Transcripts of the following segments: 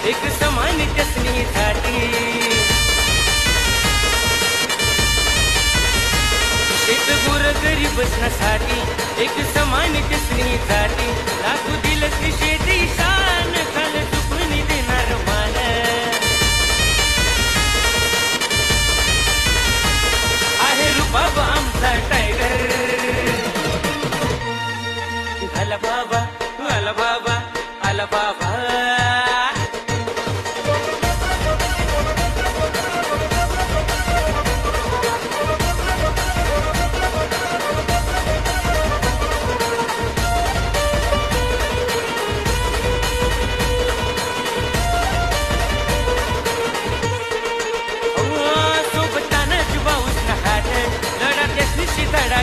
एक समान त्यासनीसाठी शेत गुर गरीब बसण्यासाठी एक समान त्यासनीसाठी लागू दिलं की शेती शान खाल चुकून देणार मान आहे रुबाब आमचा टायगर आला बाबा आला बाबा आला बाबा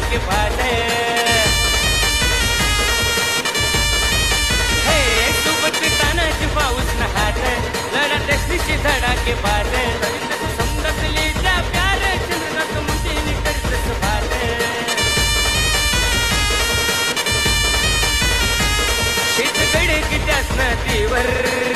के बाद हे सोबत तानाच पाऊस न हात लढा त्याशी धडा के बाद समजले त्या प्यार चंद्रनाथ मुंडे करतस भात शेतकडे की त्याच नदीवर